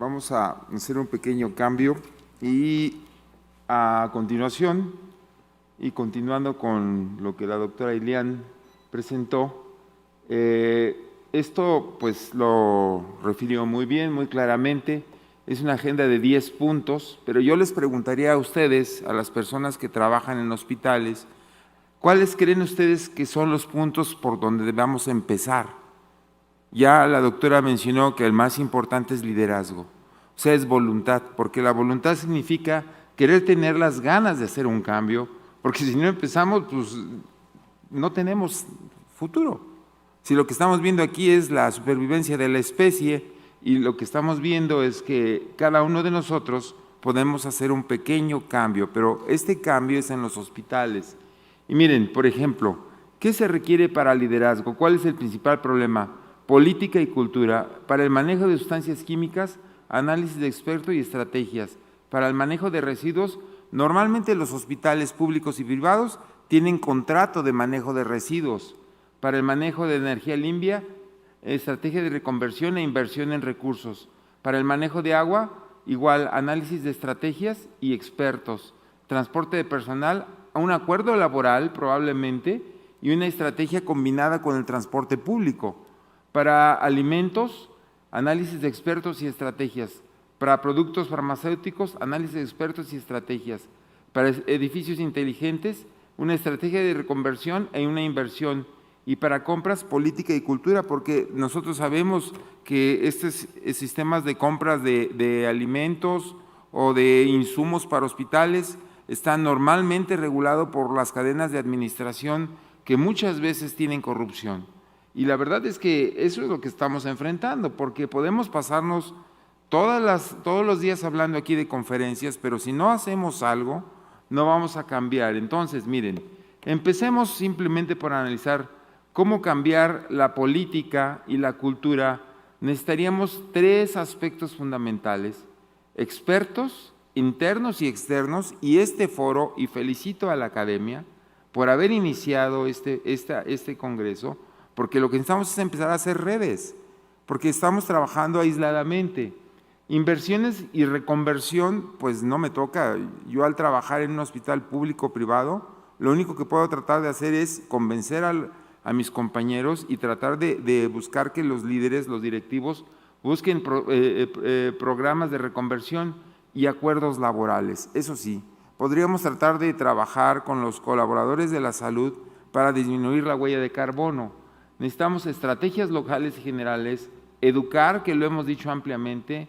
Vamos a hacer un pequeño cambio y a continuación, y continuando con lo que la doctora Ilian presentó, esto pues lo refirió muy bien, muy claramente. Es una agenda de 10 puntos, pero yo les preguntaría a ustedes, a las personas que trabajan en hospitales, ¿cuáles creen ustedes que son los puntos por donde debamos empezar? Ya la doctora mencionó que el más importante es liderazgo, o sea, es voluntad, porque la voluntad significa querer tener las ganas de hacer un cambio, porque si no empezamos, pues no tenemos futuro. Si lo que estamos viendo aquí es la supervivencia de la especie y lo que estamos viendo es que cada uno de nosotros podemos hacer un pequeño cambio, pero este cambio es en los hospitales. Y miren, por ejemplo, ¿qué se requiere para liderazgo? ¿Cuál es el principal problema? Política y cultura. Para el manejo de sustancias químicas, análisis de expertos y estrategias. Para el manejo de residuos, normalmente los hospitales públicos y privados tienen contrato de manejo de residuos. Para el manejo de energía limpia, estrategia de reconversión e inversión en recursos. Para el manejo de agua, igual análisis de estrategias y expertos. Transporte de personal, un acuerdo laboral probablemente y una estrategia combinada con el transporte público. Para alimentos, análisis de expertos y estrategias. Para productos farmacéuticos, análisis de expertos y estrategias. Para edificios inteligentes, una estrategia de reconversión e una inversión. Y para compras, política y cultura, porque nosotros sabemos que estos sistemas de compras de alimentos o de insumos para hospitales están normalmente regulados por las cadenas de administración que muchas veces tienen corrupción. Y la verdad es que eso es lo que estamos enfrentando, porque podemos pasarnos todos los días hablando aquí de conferencias, pero si no hacemos algo, no vamos a cambiar. Entonces, miren, empecemos simplemente por analizar cómo cambiar la política y la cultura. Necesitaríamos 3 aspectos fundamentales: expertos internos y externos, y este foro, y felicito a la academia por haber iniciado este congreso, porque lo que necesitamos es empezar a hacer redes, porque estamos trabajando aisladamente. Inversiones y reconversión, pues no me toca. Yo al trabajar en un hospital público-privado, lo único que puedo tratar de hacer es convencer a mis compañeros y tratar de buscar que los líderes, los directivos, busquen programas de reconversión y acuerdos laborales. Eso sí, podríamos tratar de trabajar con los colaboradores de la salud para disminuir la huella de carbono. Necesitamos estrategias locales y generales, educar, que lo hemos dicho ampliamente,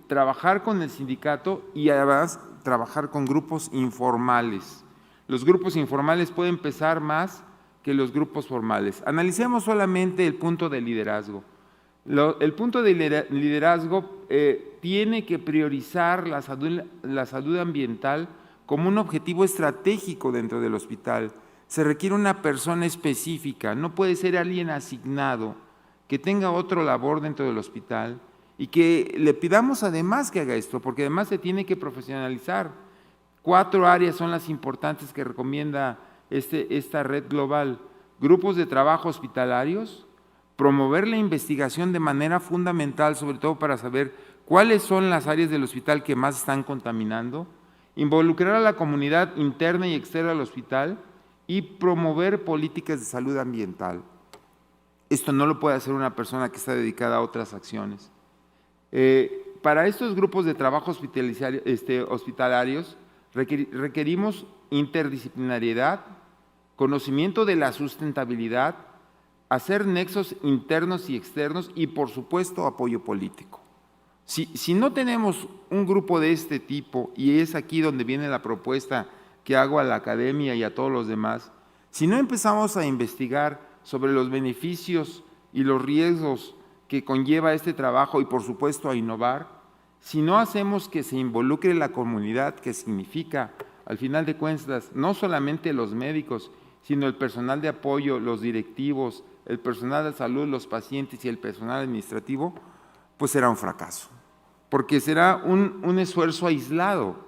trabajar con el sindicato y además trabajar con grupos informales. Los grupos informales pueden pesar más que los grupos formales. Analicemos solamente el punto de liderazgo. El punto de liderazgo tiene que priorizar la salud ambiental como un objetivo estratégico dentro del hospital. Se requiere una persona específica, no puede ser alguien asignado, que tenga otra labor dentro del hospital y que le pidamos además que haga esto, porque además se tiene que profesionalizar. 4 áreas son las importantes que recomienda esta red global: grupos de trabajo hospitalarios, promover la investigación de manera fundamental, sobre todo para saber cuáles son las áreas del hospital que más están contaminando, involucrar a la comunidad interna y externa al hospital y promover políticas de salud ambiental. Esto no lo puede hacer una persona que está dedicada a otras acciones. Para estos grupos de trabajo hospitalarios requerimos interdisciplinariedad, conocimiento de la sustentabilidad, hacer nexos internos y externos y, por supuesto, apoyo político. Si no tenemos un grupo de este tipo, y es aquí donde viene la propuesta que hago a la academia y a todos los demás, si no empezamos a investigar sobre los beneficios y los riesgos que conlleva este trabajo y, por supuesto, a innovar, si no hacemos que se involucre la comunidad, que significa, al final de cuentas, no solamente los médicos, sino el personal de apoyo, los directivos, el personal de salud, los pacientes y el personal administrativo, pues será un fracaso, porque será un esfuerzo aislado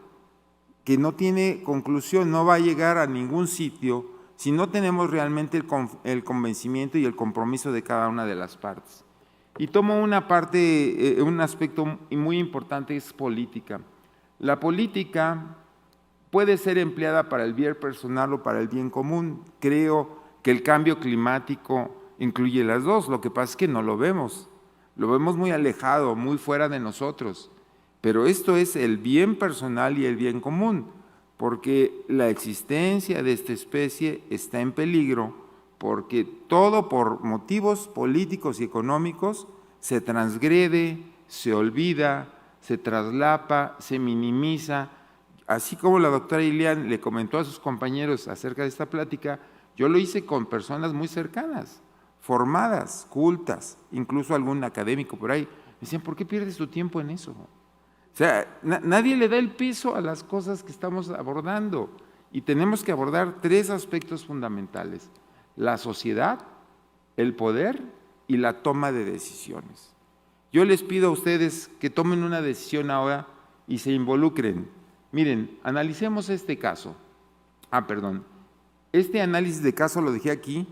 que no tiene conclusión, no va a llegar a ningún sitio si no tenemos realmente el convencimiento y el compromiso de cada una de las partes. Y tomo una parte, un aspecto muy importante, es política. La política puede ser empleada para el bien personal o para el bien común. Creo que el cambio climático incluye las dos, lo que pasa es que no lo vemos muy alejado, muy fuera de nosotros, pero esto es el bien personal y el bien común, porque la existencia de esta especie está en peligro, porque todo por motivos políticos y económicos se transgrede, se olvida, se traslapa, se minimiza. Así como la doctora Ilian le comentó a sus compañeros acerca de esta plática, yo lo hice con personas muy cercanas, formadas, cultas, incluso algún académico por ahí. Me decían, ¿por qué pierdes tu tiempo en eso? O sea, nadie le da el peso a las cosas que estamos abordando y tenemos que abordar tres aspectos fundamentales: la sociedad, el poder y la toma de decisiones. Yo les pido a ustedes que tomen una decisión ahora y se involucren. Miren, analicemos este caso. Este análisis de caso lo dejé aquí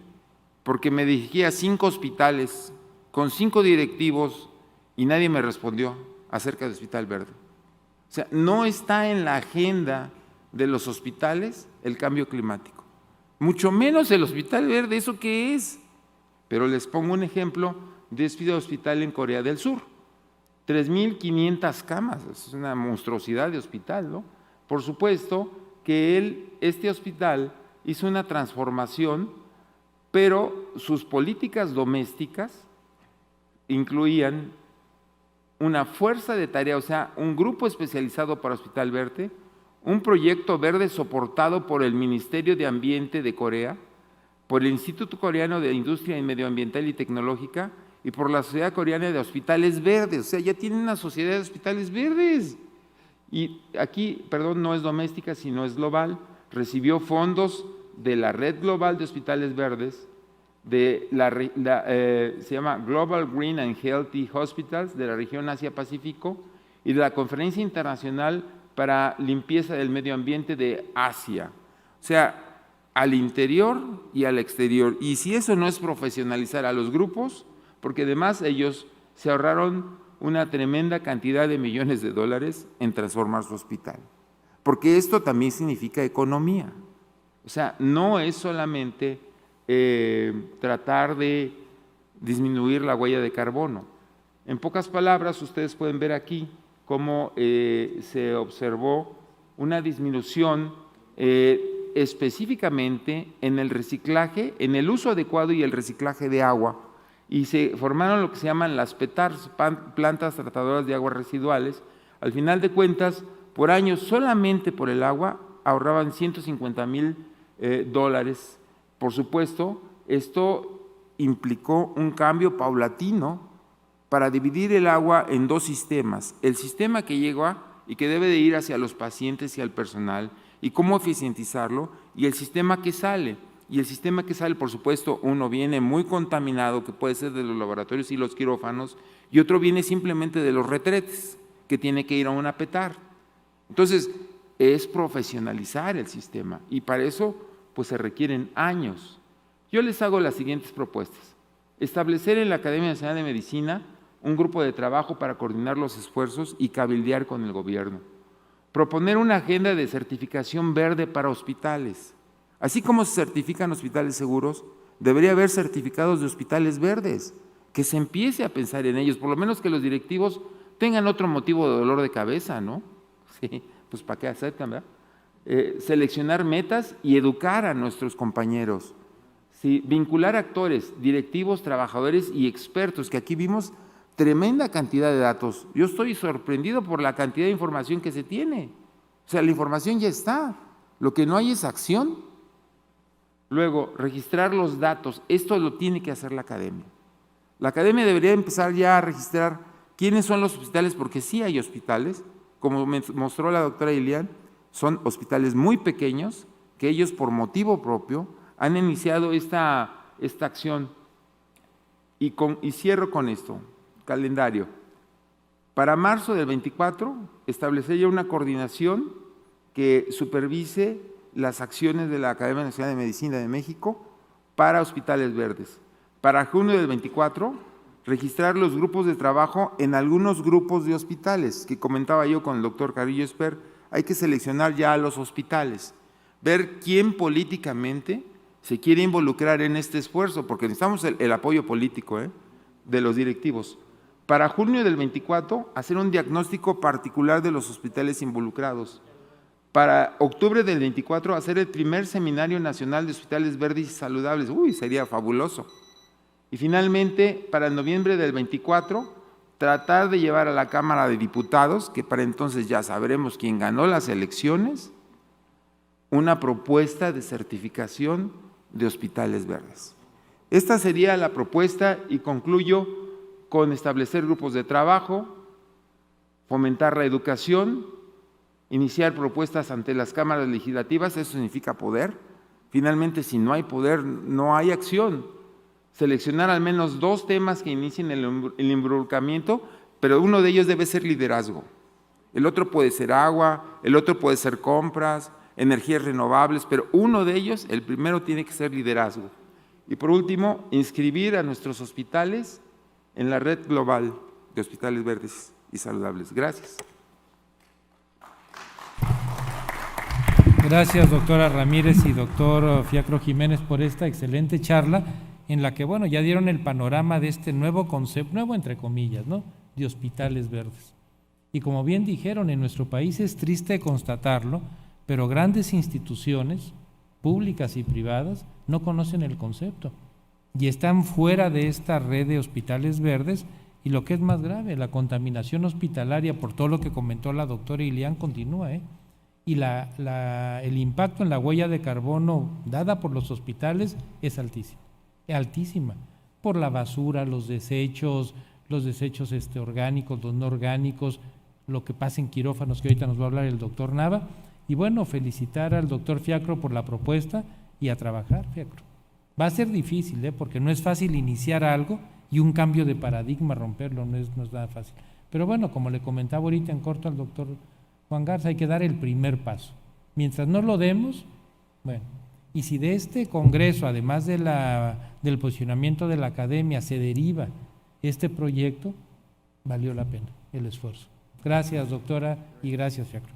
porque me dirigí a 5 hospitales con 5 directivos y nadie me respondió acerca del Hospital Verde. O sea, no está en la agenda de los hospitales el cambio climático, mucho menos el Hospital Verde. ¿Eso qué es? Pero les pongo un ejemplo de este hospital en Corea del Sur. 3.500 camas, es una monstruosidad de hospital, ¿no? Por supuesto que este hospital hizo una transformación, pero sus políticas domésticas incluían una fuerza de tarea, o sea, un grupo especializado para Hospital Verde, un proyecto verde soportado por el Ministerio de Ambiente de Corea, por el Instituto Coreano de Industria Medioambiental y Tecnológica y por la Sociedad Coreana de Hospitales Verdes. O sea, ya tienen una sociedad de hospitales verdes. Y aquí, perdón, no es doméstica, sino es global. Recibió fondos de la Red Global de Hospitales Verdes, de se llama Global Green and Healthy Hospitals de la región Asia-Pacífico y de la Conferencia Internacional para Limpieza del Medio Ambiente de Asia. O sea, al interior y al exterior. Y si eso no es profesionalizar a los grupos, porque además ellos se ahorraron una tremenda cantidad de millones de dólares en transformar su hospital. Porque esto también significa economía. O sea, no es solamente tratar de disminuir la huella de carbono. En pocas palabras, ustedes pueden ver aquí cómo se observó una disminución específicamente en el reciclaje, en el uso adecuado y el reciclaje de agua, y se formaron lo que se llaman las PETARs, plantas tratadoras de aguas residuales. Al final de cuentas, por año, solamente por el agua, ahorraban $150,000. Por supuesto, esto implicó un cambio paulatino para dividir el agua en 2 sistemas: el sistema que llega y que debe de ir hacia los pacientes y al personal, y cómo eficientizarlo, y el sistema que sale. Y el sistema que sale, por supuesto, uno viene muy contaminado, que puede ser de los laboratorios y los quirófanos, y otro viene simplemente de los retretes, que tiene que ir a una PETAR. Entonces, es profesionalizar el sistema, y para eso pues se requieren años. Yo les hago las siguientes propuestas: establecer en la Academia Nacional de Medicina un grupo de trabajo para coordinar los esfuerzos y cabildear con el gobierno. Proponer una agenda de certificación verde para hospitales. Así como se certifican hospitales seguros, debería haber certificados de hospitales verdes, que se empiece a pensar en ellos, por lo menos que los directivos tengan otro motivo de dolor de cabeza, ¿no? Sí, pues ¿para qué aceptan, verdad? Seleccionar metas y educar a nuestros compañeros. Sí, vincular actores, directivos, trabajadores y expertos, que aquí vimos tremenda cantidad de datos. Yo estoy sorprendido por la cantidad de información que se tiene. O sea, la información ya está, lo que no hay es acción. Luego, registrar los datos. Esto lo tiene que hacer la academia. La academia debería empezar ya a registrar quiénes son los hospitales, porque sí hay hospitales, como me mostró la doctora Ilian, son hospitales muy pequeños que ellos por motivo propio han iniciado esta acción. Y cierro con esto, calendario. Para marzo del 24, establecer ya una coordinación que supervise las acciones de la Academia Nacional de Medicina de México para hospitales verdes. Para junio del 24, registrar los grupos de trabajo en algunos grupos de hospitales, que comentaba yo con el doctor Carrillo Esper. Hay que seleccionar ya a los hospitales, ver quién políticamente se quiere involucrar en este esfuerzo, porque necesitamos el apoyo político de los directivos. Para junio del 24, hacer un diagnóstico particular de los hospitales involucrados. Para octubre del 24, hacer el primer Seminario Nacional de Hospitales Verdes y Saludables. Uy, sería fabuloso. Y finalmente, para el noviembre del 24, tratar de llevar a la Cámara de Diputados, que para entonces ya sabremos quién ganó las elecciones, una propuesta de certificación de hospitales verdes. Esta sería la propuesta y concluyo con establecer grupos de trabajo, fomentar la educación, iniciar propuestas ante las cámaras legislativas. Eso significa poder. Finalmente, si no hay poder, no hay acción. Seleccionar al menos 2 temas que inicien el involucramiento, pero uno de ellos debe ser liderazgo. El otro puede ser agua, el otro puede ser compras, energías renovables, pero uno de ellos, el primero, tiene que ser liderazgo. Y por último, inscribir a nuestros hospitales en la red global de hospitales verdes y saludables. Gracias. Gracias, doctora Ramírez y doctor Fiacro Jiménez, por esta excelente charla en la que, bueno, ya dieron el panorama de este nuevo concepto, nuevo entre comillas, ¿no?, de hospitales verdes. Y como bien dijeron, en nuestro país es triste constatarlo, pero grandes instituciones públicas y privadas no conocen el concepto y están fuera de esta red de hospitales verdes. Y lo que es más grave, la contaminación hospitalaria, por todo lo que comentó la doctora Ilián, continúa, y el impacto en la huella de carbono dada por los hospitales es altísima, por la basura, los desechos orgánicos, los no orgánicos, lo que pasa en quirófanos, que ahorita nos va a hablar el doctor Nava. Y bueno, felicitar al doctor Fiacro por la propuesta y a trabajar, Fiacro. Va a ser difícil, porque no es fácil iniciar algo y un cambio de paradigma, romperlo, no es nada fácil. Pero bueno, como le comentaba ahorita en corto al doctor Juan Garza, hay que dar el primer paso. Mientras no lo demos, bueno, y si de este congreso, además del posicionamiento de la academia, se deriva este proyecto, valió la pena el esfuerzo. Gracias, doctora, y gracias, Fiacro.